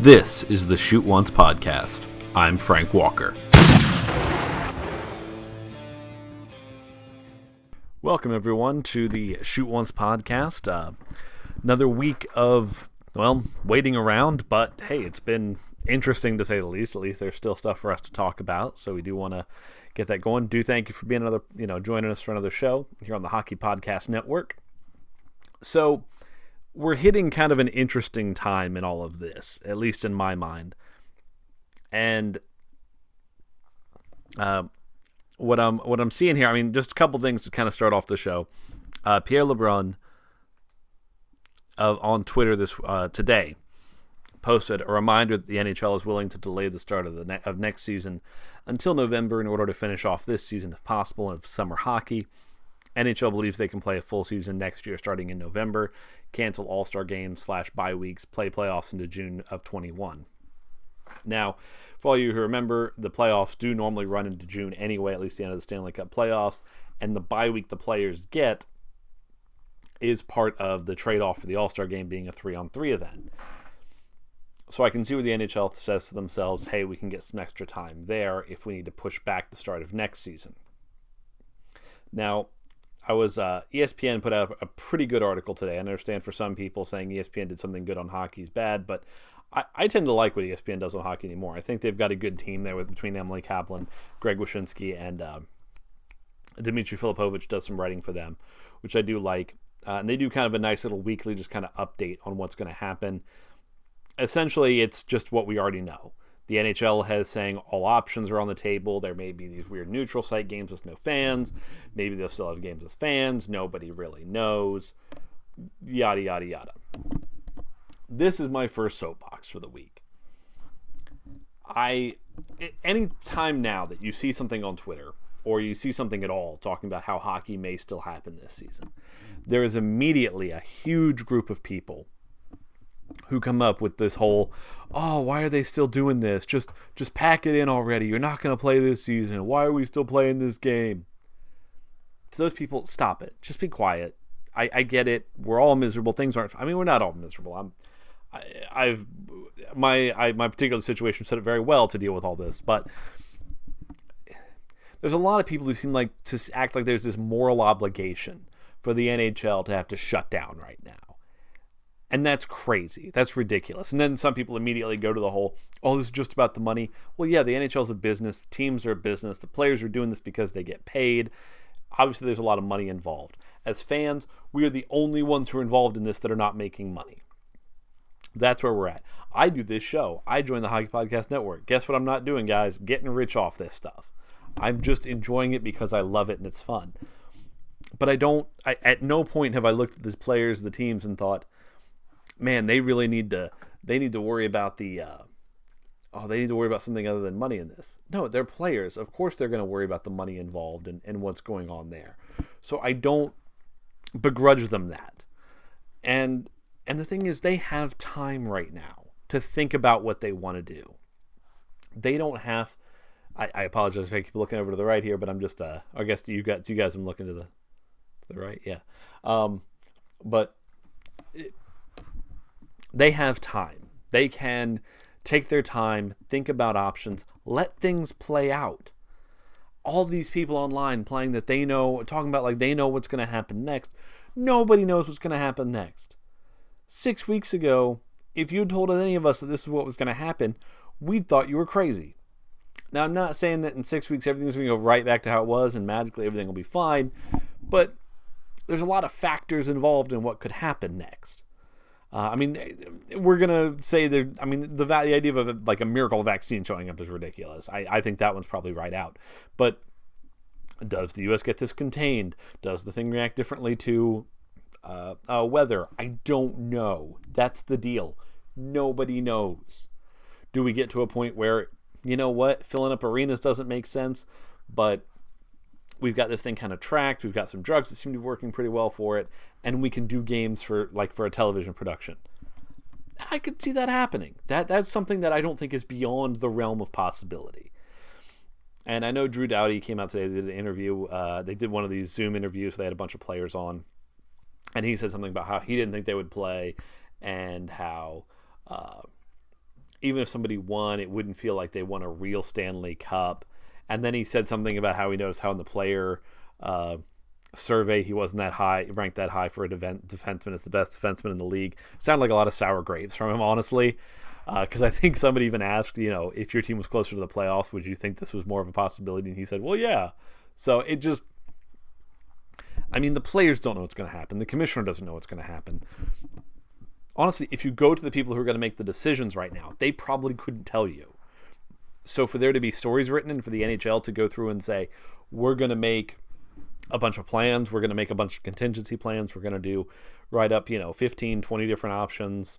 This is the Shoot Once podcast. I'm Frank Walker. Welcome, everyone, to the Shoot Once podcast. Another week of, waiting around, but hey, it's been interesting to say the least. At least there's still stuff for us to talk about, so we do want to get that going. Thank you for being joining us for another show here on the Hockey Podcast Network. So, we're hitting kind of an interesting time in all of this, at least in my mind. And what I'm seeing here, just a couple things to kind of start off the show. Pierre LeBrun on Twitter today posted a reminder that the NHL is willing to delay the start of next season until November in order to finish off this season if possible of summer hockey. NHL believes they can play a full season next year starting in November, cancel all-star games / bye weeks, play playoffs into June of 21. Now, for all you who remember, the playoffs do normally run into June anyway, at least the end of the Stanley Cup playoffs, and the bye week the players get is part of the trade-off for the all-star game being a 3-on-3 event. So I can see where the NHL says to themselves, hey, we can get some extra time there if we need to push back the start of next season. Now, ESPN put out a pretty good article today. I understand for some people saying ESPN did something good on hockey is bad, but I tend to like what ESPN does on hockey anymore. I think they've got a good team there between Emily Kaplan, Greg Wyshynski, and Dmitry Filipovich does some writing for them, which I do like. And they do kind of a nice little weekly just kind of update on what's going to happen. Essentially, it's just what we already know. The NHL has saying all options are on the table. There may be these weird neutral site games with no fans. Maybe they'll still have games with fans. Nobody really knows. Yada, yada, yada. This is my first soapbox for the week. Any time now that you see something on Twitter or you see something at all talking about how hockey may still happen this season, there is immediately a huge group of people who come up with this whole, why are they still doing this? Just pack it in already. You're not going to play this season. Why are we still playing this game? To those people, stop it. Just be quiet. I get it. We're all miserable. Things aren't. We're not all miserable. My particular situation set it very well to deal with all this, but there's a lot of people who seem like to act like there's this moral obligation for the NHL to have to shut down right now. And that's crazy. That's ridiculous. And then some people immediately go to the whole, this is just about the money. Well, yeah, the NHL is a business. Teams are a business. The players are doing this because they get paid. Obviously, there's a lot of money involved. As fans, we are the only ones who are involved in this that are not making money. That's where we're at. I do this show. I joined the Hockey Podcast Network. Guess what I'm not doing, guys? Getting rich off this stuff. I'm just enjoying it because I love it and it's fun. But at no point have I looked at the players, the teams, and thought, man, they really need to worry about they need to worry about something other than money in this. No, they're players. Of course they're going to worry about the money involved and what's going on there. So I don't begrudge them that. And the thing is, they have time right now to think about what they want to do. They don't have, I apologize if I keep looking over to the right here, but I'm just, I guess to you guys I'm looking to the right. Yeah. But they have time. They can take their time, think about options, let things play out. All these people online playing that they know, talking about like they know what's going to happen next. Nobody knows what's going to happen next. 6 weeks ago, if you told any of us that this is what was going to happen, we'd thought you were crazy. Now, I'm not saying that in 6 weeks everything's going to go right back to how it was and magically everything will be fine, but there's a lot of factors involved in what could happen next. We're going to say the idea of a miracle vaccine showing up is ridiculous. I think that one's probably right out. But does the U.S. get this contained? Does the thing react differently to weather? I don't know. That's the deal. Nobody knows. Do we get to a point where, you know what, filling up arenas doesn't make sense, but we've got this thing kind of tracked. We've got some drugs that seem to be working pretty well for it, and we can do games for a television production. I could see that happening. That's something that I don't think is beyond the realm of possibility. And I know Drew Doughty came out today. They did an interview. They did one of these Zoom interviews. They had a bunch of players on, and he said something about how he didn't think they would play, and how even if somebody won, it wouldn't feel like they won a real Stanley Cup. And then he said something about how he noticed how in the player survey he wasn't that high, ranked that high for a defenseman as the best defenseman in the league. Sounded like a lot of sour grapes from him, honestly. Because I think somebody even asked, if your team was closer to the playoffs, would you think this was more of a possibility? And he said, well, yeah. So it just, the players don't know what's going to happen. The commissioner doesn't know what's going to happen. Honestly, if you go to the people who are going to make the decisions right now, they probably couldn't tell you. So for there to be stories written and for the NHL to go through and say, we're going to make a bunch of plans, we're going to make a bunch of contingency plans, we're going to write up, 15, 20 different options,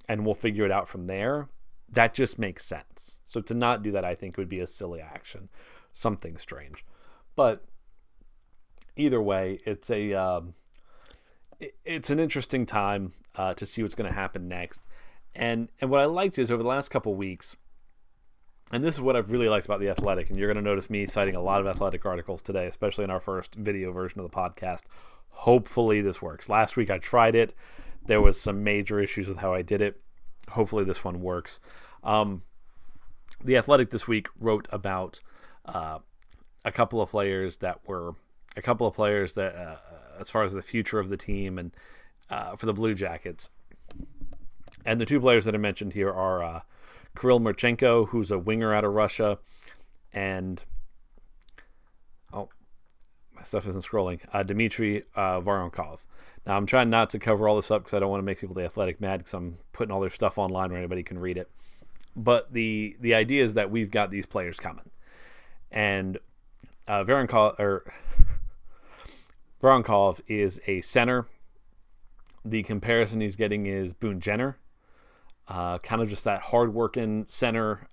and we'll figure it out from there, that just makes sense. So to not do that, I think, would be a silly action, something strange. But either way, it's an interesting time to see what's going to happen next. And what I liked is over the last couple of weeks, and this is what I've really liked about The Athletic, and you're going to notice me citing a lot of Athletic articles today, especially in our first video version of the podcast. Hopefully this works. Last week I tried it. There was some major issues with how I did it. Hopefully this one works. The Athletic this week wrote about a couple of players that, as far as the future of the team and for the Blue Jackets. And the two players that are mentioned here are Kirill Marchenko, who's a winger out of Russia, and my stuff isn't scrolling. Dmitry Voronkov. Now I'm trying not to cover all this up because I don't want to make people The Athletic mad because I'm putting all their stuff online where anybody can read it. But the idea is that we've got these players coming, and Voronkov is a center. The comparison he's getting is Boone Jenner. Kind of just that hard-working center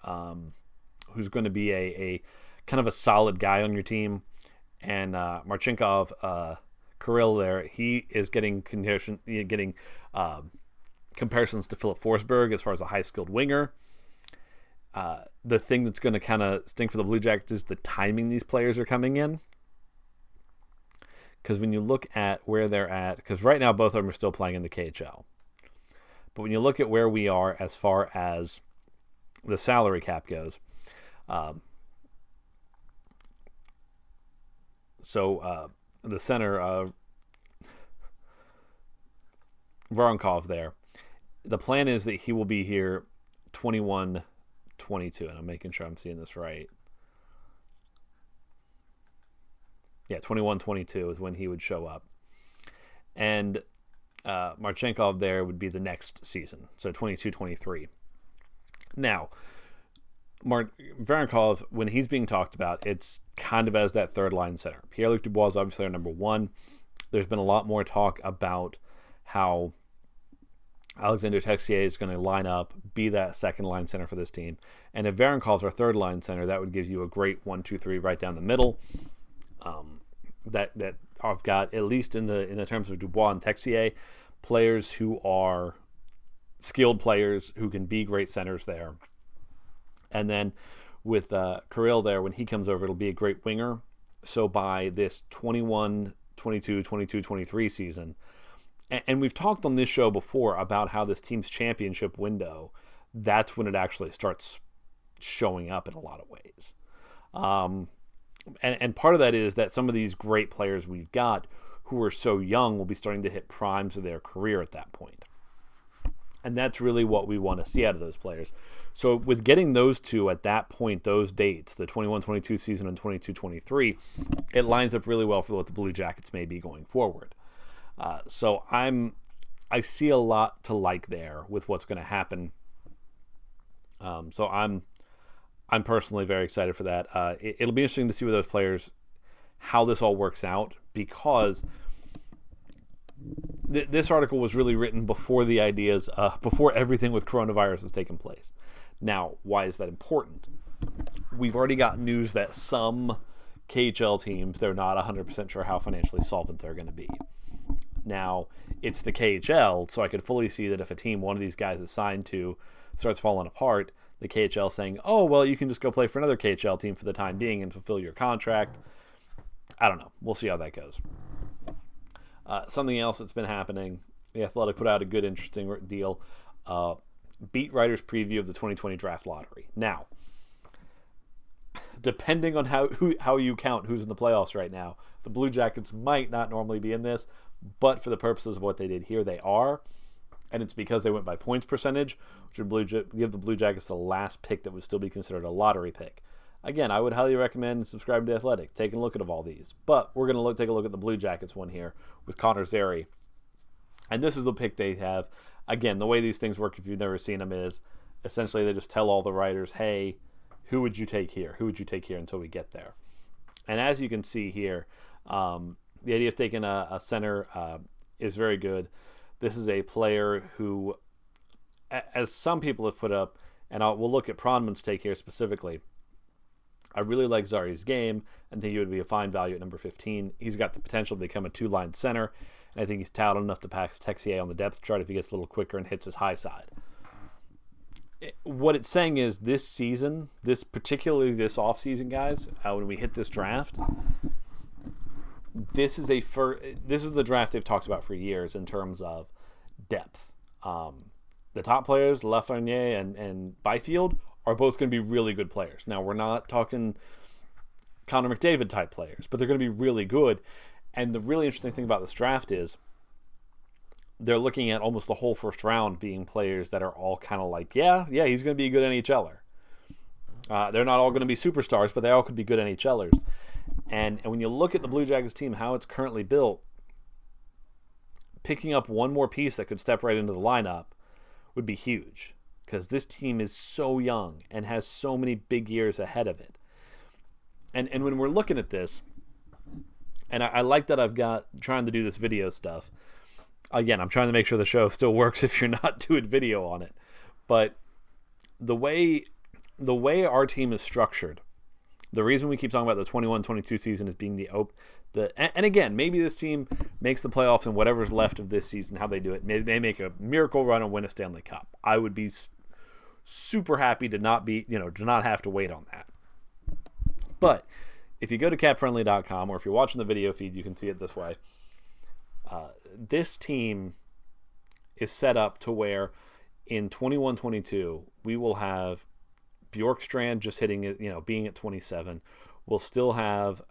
who's going to be a kind of a solid guy on your team. And Marchenkov, Kirill there, he is getting comparisons to Philip Forsberg as far as a high-skilled winger. The thing that's going to kind of stink for the Blue Jackets is the timing these players are coming in. Because when you look at where they're at, because right now both of them are still playing in the KHL. But when you look at where we are as far as the salary cap goes, the center, Voronkov there, the plan is that he will be here 21-22, and I'm making sure I'm seeing this right. Yeah, 21-22 is when he would show up. And Marchenkov there would be the next season, so 22-23. Now, Voronkov, when he's being talked about, it's kind of as that third-line center. Pierre-Luc Dubois is obviously our number one. There's been a lot more talk about how Alexander Texier is going to line up, be that second-line center for this team. And if Voronkov's our third-line center, that would give you a great 1-2-3 right down the middle. That I've got, at least in the terms of Dubois and Texier, players who are skilled players who can be great centers there. And then with Kirill there, when he comes over, it'll be a great winger. So by this 21-22, 22-23 season, and we've talked on this show before about how this team's championship window, that's when it actually starts showing up in a lot of ways. And part of that is that some of these great players we've got who are so young will be starting to hit primes of their career at that point. And that's really what we want to see out of those players. So with getting those two at that point, those dates, the 21-22 season and 22-23, it lines up really well for what the Blue Jackets may be going forward. So I see a lot to like there with what's going to happen. So I'm personally very excited for that. It'll be interesting to see with those players how this all works out, because this article was really written before the ideas, before everything with coronavirus has taken place. Now, why is that important? We've already got news that some KHL teams, they're not 100% sure how financially solvent they're going to be. Now, it's the KHL, so I could fully see that if a team one of these guys is signed to starts falling apart, the KHL saying, oh, well, you can just go play for another KHL team for the time being and fulfill your contract. I don't know. We'll see how that goes. Something else that's been happening, the Athletic put out a good, interesting deal. beat writer's preview of the 2020 draft lottery. Now, depending on how you count who's in the playoffs right now, the Blue Jackets might not normally be in this, but for the purposes of what they did here, they are. And it's because they went by points percentage, which would give the Blue Jackets the last pick that would still be considered a lottery pick. Again, I would highly recommend subscribing to The Athletic, taking a look at all these. But we're going to take a look at the Blue Jackets one here with Connor Zary. And this is the pick they have. Again, the way these things work, if you've never seen them, is essentially they just tell all the writers, hey, who would you take here? Who would you take here until we get there? And as you can see here, the idea of taking a center is very good. This is a player who, as some people have put up, and we'll look at Pronman's take here specifically, I really like Zary's game and think he would be a fine value at number 15. He's got the potential to become a two-line center, and I think he's talented enough to pass Texier on the depth chart if he gets a little quicker and hits his high side. What it's saying is this season, particularly this offseason, guys, when we hit this draft, this is the draft they've talked about for years in terms of depth. The top players, Lafreniere and Byfield, are both going to be really good players. Now, we're not talking Connor McDavid type players, but they're going to be really good. And the really interesting thing about this draft is they're looking at almost the whole first round being players that are all kind of like, yeah, he's going to be a good NHLer. They're not all going to be superstars, but they all could be good NHLers. And when you look at the Blue Jackets team, how it's currently built, picking up one more piece that could step right into the lineup would be huge, because this team is so young and has so many big years ahead of it. And when we're looking at this, and I like that I've got trying to do this video stuff. Again, I'm trying to make sure the show still works if you're not doing video on it. But the way our team is structured, the reason we keep talking about the 21-22 season as being and again, maybe this team makes the playoffs and whatever's left of this season, how they do it, maybe they make a miracle run and win a Stanley Cup. I would be super happy to not have to wait on that. But if you go to capfriendly.com, or if you're watching the video feed, you can see it this way. This team is set up to where in 21-22 we will have Bjorkstrand just hitting it, being at 27. We'll still have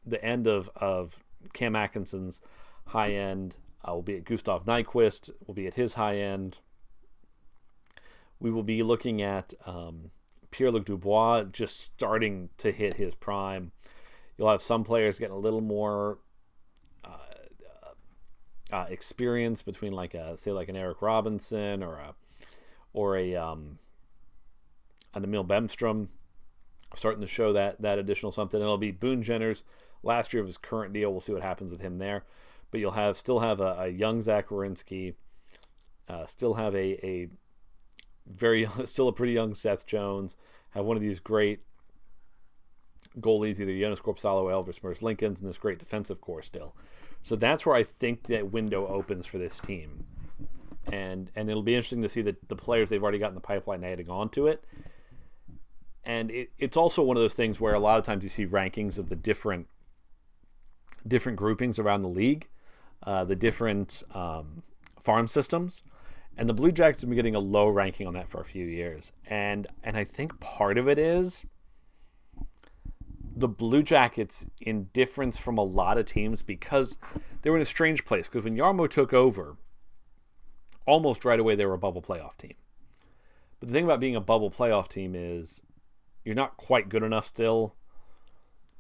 the end of Cam Atkinson's high end. Will be at Gustav Nyquist. Will be at his high end. We will be looking at Pierre-Luc Dubois just starting to hit his prime. You'll have some players getting a little more experience between like an Eric Robinson or an Emil Bemstrom, starting to show that additional something. And it'll be Boone Jenner's last year of his current deal. We'll see what happens with him there. But you'll still have a young Zach Werenski, still have a pretty young Seth Jones, have one of these great goalies, either Jonas Korpisalo, Elvis Merce Lincolns, and this great defensive core still. So that's where I think that window opens for this team. And it'll be interesting to see the players they've already got in the pipeline adding on to it. And it's also one of those things where a lot of times you see rankings of the different groupings around the league, the different farm systems. And the Blue Jackets have been getting a low ranking on that for a few years. And I think part of it is the Blue Jackets, in difference from a lot of teams, because they were in a strange place. Because when Jarmo took over, almost right away they were a bubble playoff team. But the thing about being a bubble playoff team is you're not quite good enough still,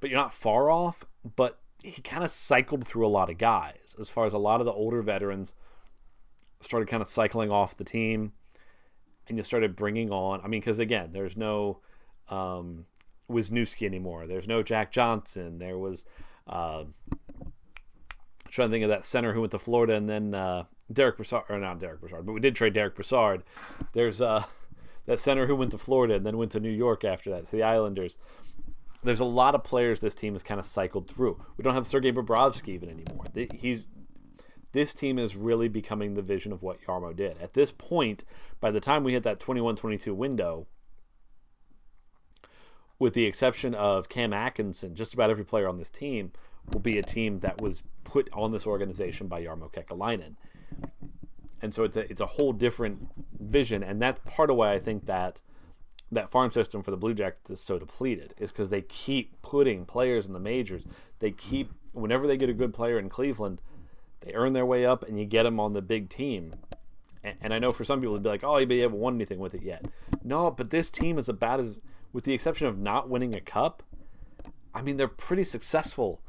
but you're not far off. But he kind of cycled through a lot of guys, as far as a lot of the older veterans started kind of cycling off the team, and you started bringing on, because again, there's no Wisniewski anymore. There's no Jack Johnson. There was trying to think of that center who went to Florida, and then Derek Brassard, or not Derek Brassard, but we did trade Derek Brassard. There's that center who went to Florida and then went to New York after that, to the Islanders. There's a lot of players this team has kind of cycled through. We don't have Sergei Bobrovsky even anymore. This team is really becoming the vision of what Jarmo did. At this point, by the time we hit that 21-22 window, with the exception of Cam Atkinson, just about every player on this team will be a team that was put on this organization by Jarmo Kekalainen. And so it's a whole different vision, and that's part of why I think that farm system for the Blue Jackets is so depleted, is because they keep putting players in the majors. They keep, whenever they get a good player in Cleveland, they earn their way up, and you get them on the big team. And I know for some people it'd be like, oh, you haven't won anything with it yet. No, but this team is about as, with the exception of not winning a cup, I mean, they're pretty successful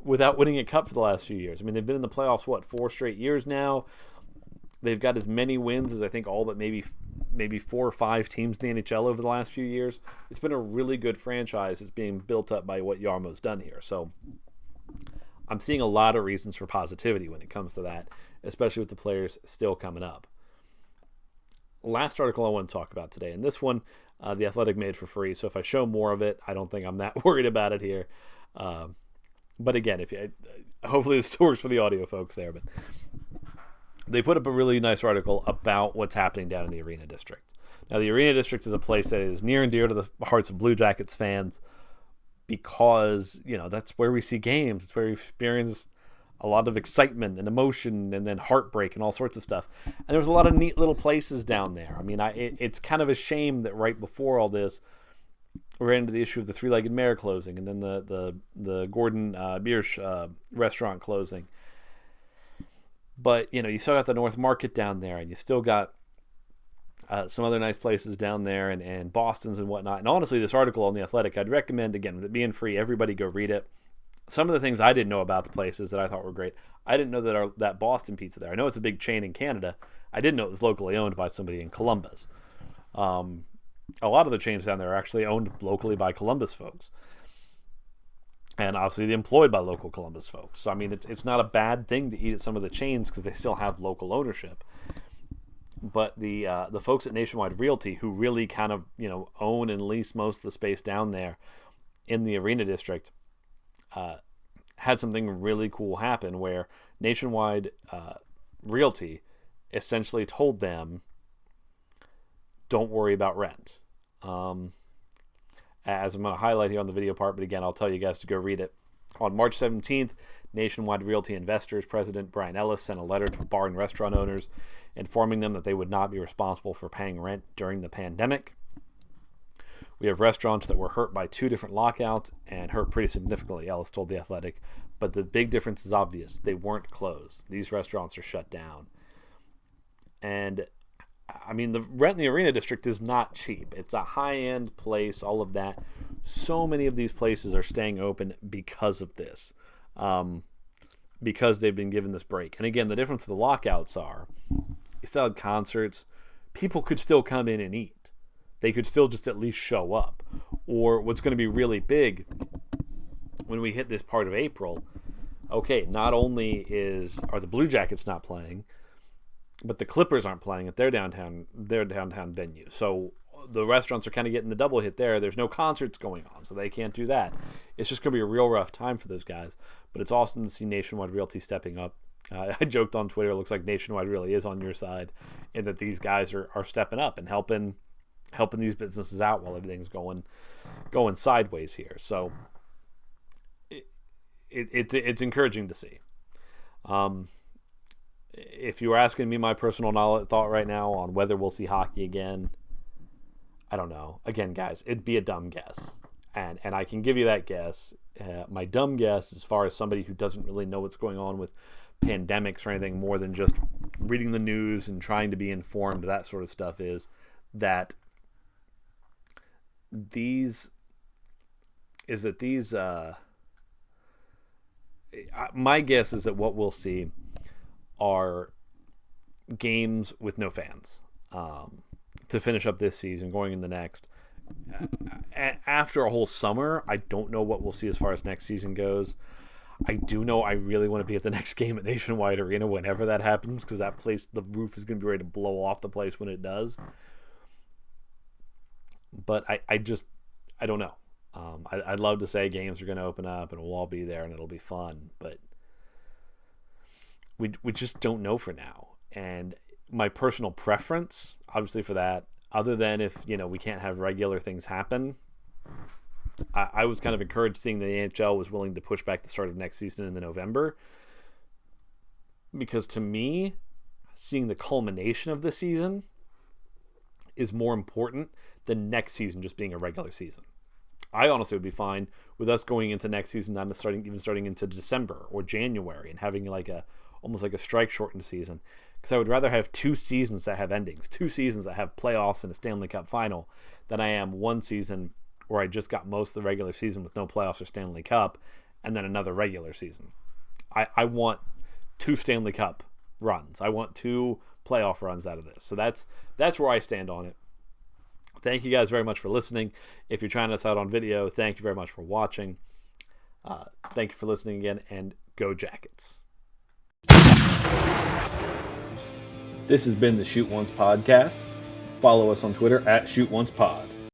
without winning a cup for the last few years. I mean, they've been in the playoffs, 4 straight years now. They've got as many wins as I think all but maybe 4 or 5 teams in the NHL over the last few years. It's been a really good franchise. It's being built up by what Jarmo's done here. So I'm seeing a lot of reasons for positivity when it comes to that, especially with the players still coming up. Last article I want to talk about today, and this one The Athletic made for free, so if I show more of it, I don't think I'm that worried about it here. But again, hopefully this works for the audio folks there, but they put up a really nice article about what's happening down in the Arena District. Now, the Arena District is a place that is near and dear to the hearts of Blue Jackets fans because, that's where we see games. It's where we experience a lot of excitement and emotion and then heartbreak and all sorts of stuff. And there's a lot of neat little places down there. I mean, it's kind of a shame that right before all this, we're into the issue of the Three-Legged Mare closing and then the Gordon Biersch restaurant closing. But, you still got the North Market down there, and you still got some other nice places down there and Boston's and whatnot. And honestly, this article on The Athletic, I'd recommend, again, with it being free, everybody go read it. Some of the things I didn't know about the places that I thought were great. I didn't know that Boston pizza there. I know it's a big chain in Canada. I didn't know it was locally owned by somebody in Columbus. A lot of the chains down there are actually owned locally by Columbus folks. And obviously they're employed by local Columbus folks. So, I mean, it's not a bad thing to eat at some of the chains because they still have local ownership. But the folks at Nationwide Realty, who really kind of, own and lease most of the space down there in the Arena District, had something really cool happen where Nationwide Realty essentially told them, don't worry about rent. As I'm going to highlight here on the video part, but again, I'll tell you guys to go read it. On March 17th, Nationwide Realty Investors President Brian Ellis sent a letter to bar and restaurant owners informing them that they would not be responsible for paying rent during the pandemic. We have restaurants that were hurt by 2 different lockouts and hurt pretty significantly, Ellis told The Athletic. But the big difference is obvious. They weren't closed. These restaurants are shut down. And I mean, the rent in the Arena District is not cheap. It's a high-end place, all of that. So many of these places are staying open because of this, because they've been given this break. And again, the difference of the lockouts are, you still had concerts. People could still come in and eat. They could still just at least show up. Or what's going to be really big when we hit this part of April, okay, not only are the Blue Jackets not playing, but the Clippers aren't playing at their downtown venue. So the restaurants are kind of getting the double hit there. There's no concerts going on, so they can't do that. It's just going to be a real rough time for those guys. But it's awesome to see Nationwide Realty stepping up. I joked on Twitter, it looks like Nationwide really is on your side, and that these guys are stepping up and helping these businesses out while everything's going sideways here. So it's encouraging to see. If you were asking me my personal thought right now on whether we'll see hockey again, I don't know. Again, guys, it'd be a dumb guess. And I can give you that guess. My dumb guess, as far as somebody who doesn't really know what's going on with pandemics or anything more than just reading the news and trying to be informed, that sort of stuff, is that my guess is that what we'll see are games with no fans to finish up this season, going in the next. After a whole summer, I don't know what we'll see as far as next season goes. I do know I really want to be at the next game at Nationwide Arena whenever that happens, because that place, the roof is going to be ready to blow off the place when it does. But I don't know. I'd love to say games are going to open up and we'll all be there and it'll be fun, but we just don't know for now. And my personal preference, obviously, for that, other than if we can't have regular things happen, I was kind of encouraged seeing the NHL was willing to push back the start of next season in the November, because to me, seeing the culmination of the season is more important than next season just being a regular season. I honestly would be fine with us going into next season, not starting into December or January, and having almost like a strike shortened season. Because I would rather have 2 seasons that have endings, 2 seasons that have playoffs and a Stanley Cup final, than I am 1 season where I just got most of the regular season with no playoffs or Stanley Cup, and then another regular season. I want 2 Stanley Cup runs. I want 2 playoff runs out of this. So that's where I stand on it. Thank you guys very much for listening. If you're trying us out on video, thank you very much for watching. Thank you for listening again, and go Jackets. This has been the Shoot Once Podcast. Follow us on Twitter @ShootOncePod.